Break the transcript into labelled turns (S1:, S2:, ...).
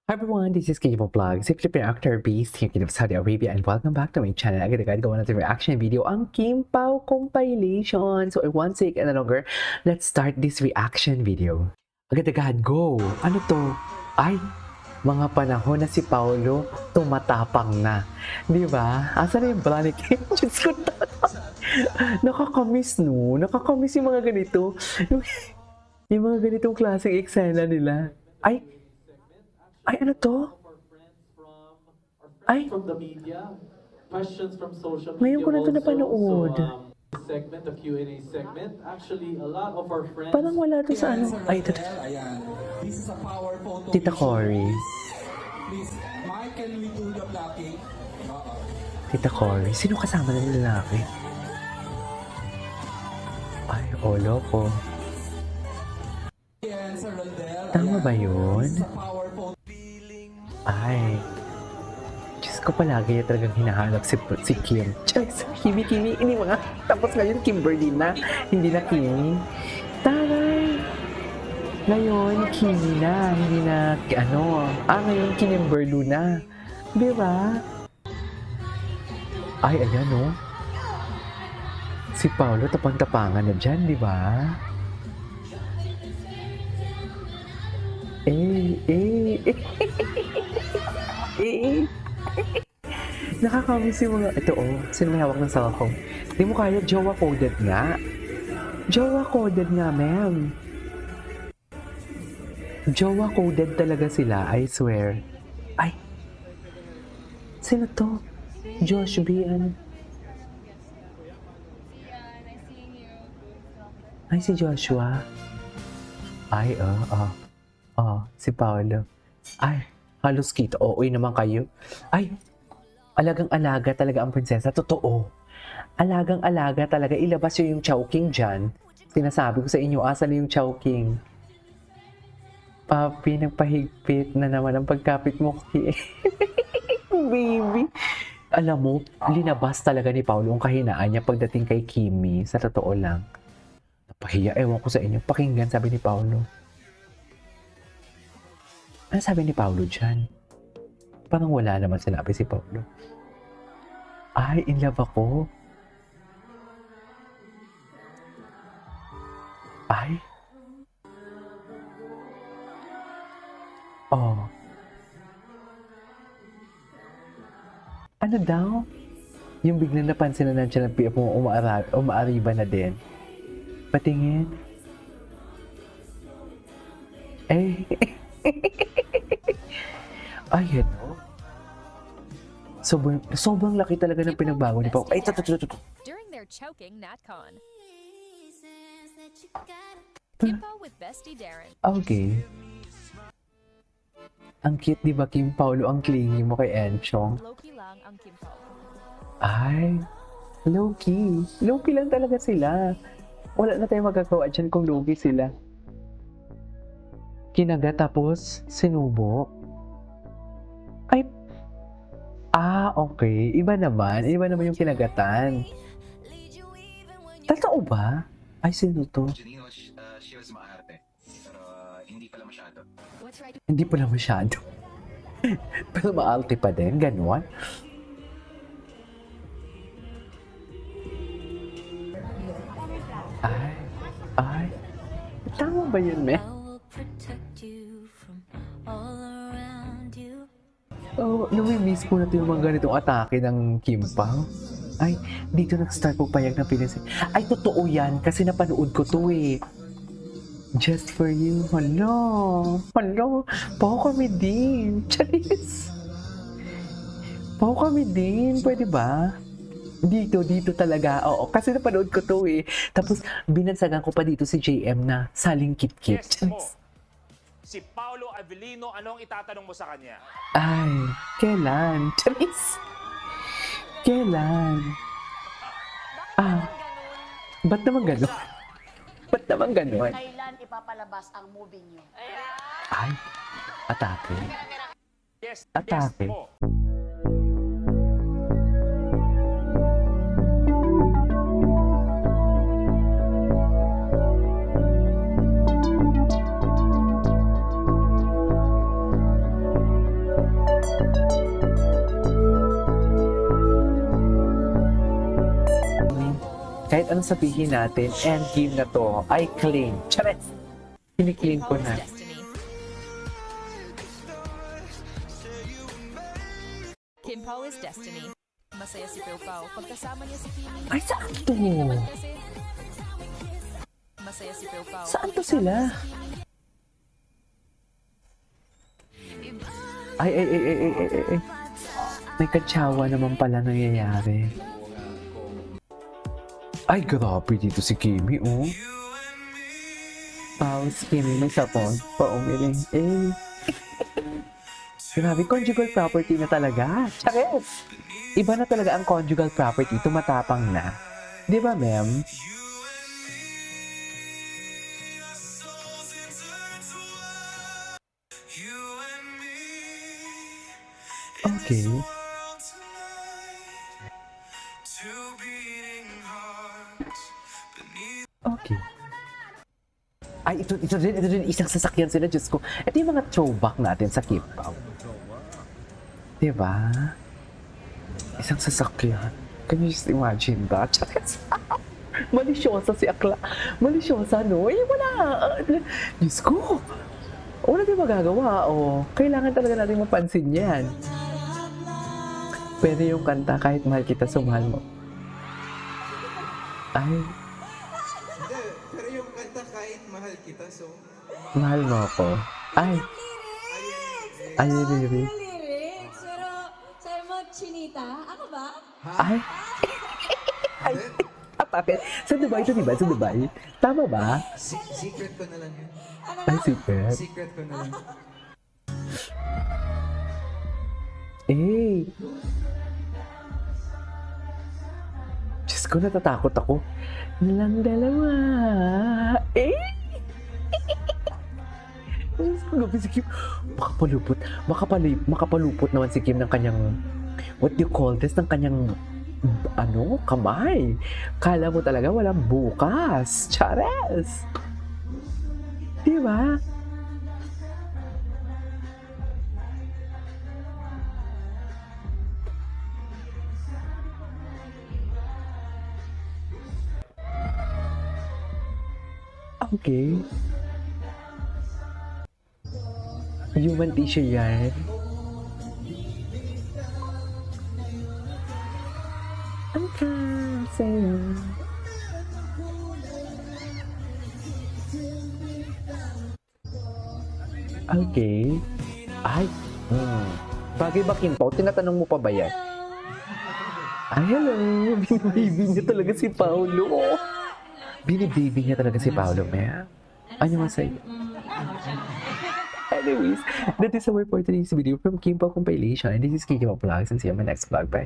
S1: Hi everyone, this is Kibo Vlog, si Filipino actor based here in Saudi Arabia and welcome back to my channel. Agad-agad gawa natin reaction video ang Kim Pao compilation. So I won't take any longer, let's start this reaction video. Agad-agad, go! Ano to? Ay, mga panahon na si Paolo tumatapang na. Di ba? Asa na yung brand Kim? Diyos ko na. Nakakamiss no? Nakakamiss yung mga ganito. Yung mga ganitong klaseng eksena nila. Ay, ano to? Ay,
S2: from the media, questions from social media.
S1: ngayon ko na to
S2: also.
S1: napanood.
S2: Segment, the Q&A segment. Actually, a lot of our friends.
S1: Parang wala to sa ano. Ay, ito.
S3: Ayan. This is a power photo.
S1: Tita Cory.
S3: Please, Mike, can we do the blocking?
S1: Tita Cory. Sino kasama ng lalaki? Ay, loko.
S3: Ayan, Sir Rondel.
S1: Tama ba yun?
S3: This is a power photo.
S1: Ay. Diyos ko palagi niya talagang hinahanap si Kim. Diyos, Kimi, ini mga. Tapos ngayon, Kimberly na. Hindi na Kimi. Taray! Ngayon, Kimi na. Hindi na, ngayon, Kimberly na. Di ba? Ay, ayan, no? Si Paolo, tapang-tapangan na dyan, di ba? Nakakamiss yung mga, ito sino may hawak ng cellphone? Di mo kaya, jowa coded nga. Jowa coded nga, ma'am. Jowa coded talaga sila, I swear. Ay, sino to? Josh B. Ay, si Joshua. Ay, si Paolo. Ay, halos kita. Oo, naman kayo. Ay, alagang-alaga talaga ang prinsesa. Totoo. Alagang-alaga talaga. Ilabas yung Chowking dyan. Sinasabi ko sa inyo, asa na yung Chowking? Papi, nagpahigpit na naman ang pagkapit mo. Baby. Alam mo, linabas talaga ni Paolo ang kahinaan niya pagdating kay Kimi. Sa totoo lang. Napahiya. Ewan ko sa inyo. Pakinggan, sabi ni Paolo. Ano sabi ni Paolo dyan? Parang wala naman sinabi si Paolo. Ay, in love ako. Ay. Ano daw? Yung biglang napansin na nandiyan ng PF mo umaariba na din. Patingin. Ay, ano? Sobrang laki talaga ng pinagbago ni Pao. Ay,
S4: During their choking NatCon. Kimpo with Bestie Darren.
S1: Okay. Ang cute, di ba, Kim Paolo? Ang clingy mo kay Enchong.
S4: Loki lang ang Kimpo.
S1: Ay, low-key. Low-key lang talaga sila. Wala na tayong magagawa dyan kung low-key sila. Kinagat tapos sinubok. Ay, okay. Iba naman yung kinagatan. Totoo ba? Ay, sino to?
S5: Janine, she was maarte. Pero hindi pala masyado.
S1: Hindi pala masyado. Pero maarte pa din, ganon. Ay. Tama ba yun, me? Namimiss ko na ito yung mga ganitong atake ng Kim Pao. Ay, dito nag-start po payag ng Pilipinas. Ay, totoo yan kasi napanood ko to eh. Just for you. Hello. Pao kami din. Charis. Pao kami din. Pwede ba? Dito talaga. Oo, kasi napanood ko to eh. Tapos, binansagan ko pa dito si JM na saling kit-kit.
S6: Yes mo. Si Paolo Avellino, anong itatanong mo sa kanya?
S1: Ay, kailan? Charis. Kailan? Ba't naman gano'n? Ba't naman gano'n?
S7: Kailan ipapalabas ang movie niyo?
S1: Ay, atake.
S6: Yes,
S1: Atake.
S6: yes mo.
S1: Kahit anong sabihin natin, endgame na to, I claim. Charet! Kiniklaim ko
S4: Kim Pao
S1: na.
S4: is destiny. Kim Pao is destiny. Masaya si Piu Pao pagkasama niya si Kimi.
S1: Ay, saan to?
S4: Hindi naman kasi. Masaya si Piu Pao.
S1: Saan to
S4: pagkasama
S1: sila?
S4: niya si Kimi.
S1: Ay. May katsawa naman pala nangyayari. Ay, grabe dito si Kimi, oh. Pao, si Kimi may sapon. Paumiling. Eh. Grabe, conjugal property na talaga. Charis! Iba na talaga ang conjugal property. Tumatapang na. Di ba, ma'am? Okay. Okay. Ay, ito din, isang sasakyan sila, Diyos ko. Ito yung mga throwback natin sa Kim Pao. Diba? Isang sasakyan. Can you just imagine that? Malisyosa si Akla. Malisyosa, no? Eh, wala. Diyos ko. Wala tayong magagawa, oh. Kailangan talaga natin mapansin yan. Pero yung kanta, kahit mahal kita, sumahal mo. Ay,
S3: Hindi, pero yung kanta kahit mahal kita, so...
S1: mahal mo ako. Ay, Riri.
S8: lyrics, pero sabi mo, chinita, ako ba?
S1: Ay. Ay. Bakit? Sa Dubai ito, diba? Sa Dubai. Tama ba?
S3: Secret ko na lang yun.
S1: Ay, secret.
S3: Secret ko na lang.
S1: Eh. Diyos ko, natatakot ako. Lang dalawa. Eh. Diyos ko, gabi si Kim. Makapalupot naman si Kim ng kanyang, what do you call this? Ng kanyang, kamay. Kala mo talaga walang bukas. Chares! Diba? Okay. Human tissue yan. Ang sa'yo. Okay. Ay. Bagay ba, Kim Pao? Tinatanong mo pa ba yan? Ay, hello. Binibaby niya talaga si Paolo. Binibaby niya talaga si Paolo, Mea. Ano masaya? Anyways, that is our for today's video from Kim Pao Compilation. And this is Kiki Vlogs, and see you on my next vlog. Bye.